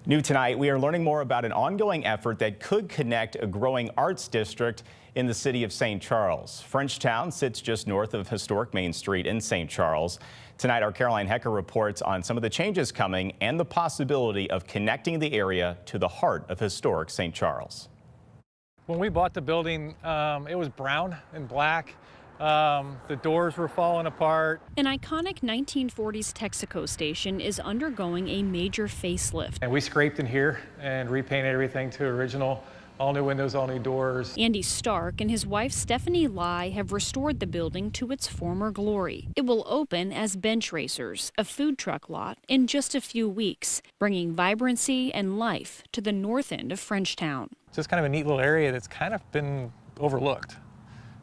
New tonight, we are learning more about an ongoing effort that could connect a growing arts district in the city of St. Charles. Frenchtown sits just north of historic Main Street in St. Charles. Tonight, our Caroline Hecker reports on some of the changes coming and the possibility of connecting the area to the heart of historic St. Charles. When we bought the building, it was brown and black. The doors were falling apart. An iconic 1940s Texaco Station is undergoing a major facelift. And we scraped in here and repainted everything to original. All new windows, all new doors. Andy Stark and his wife Stephanie Lai have restored the building to its former glory. It will open as Bench Racers, a food truck lot, in just a few weeks, bringing vibrancy and life to the north end of Frenchtown. It's just kind of a neat little area that's kind of been overlooked.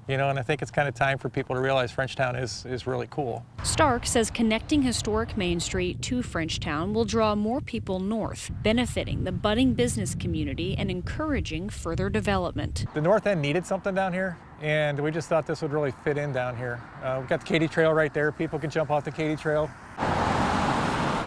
You know, and I think it's kind of time for people to realize Frenchtown is really cool. Stark says connecting historic Main Street to Frenchtown will draw more people north, benefiting the budding business community and encouraging further development. The north end needed something down here, and we just thought this would really fit in down here. We've got the Katy Trail right there. People can jump off the Katy Trail.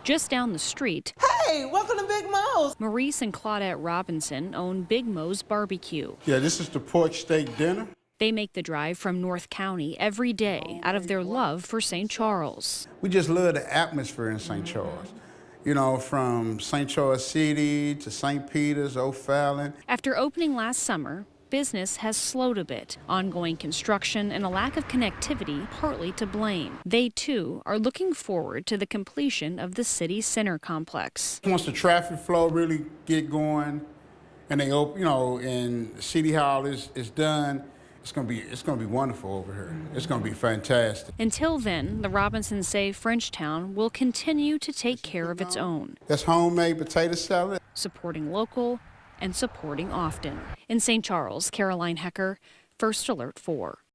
Just down the street, hey, welcome to Big Mo's. Maurice and Claudette Robinson own Big Mo's Barbecue. Yeah, this is the pork steak dinner. They make the drive from North County every day out of their love for St. Charles. We just love the atmosphere in St. Charles. You know, from St. Charles City to St. Peter's, O'Fallon. After opening last summer, business has slowed a bit. Ongoing construction and a lack of connectivity partly to blame. They, too, are looking forward to the completion of the city center complex. Once the traffic flow really get going and they open, you know, and City Hall is done, it's gonna be wonderful over here. It's gonna be fantastic. Until then, the Robinsons say Frenchtown will continue to take care of its own. That's homemade potato salad. Supporting local and supporting often. In St. Charles, Caroline Hecker, First Alert 4.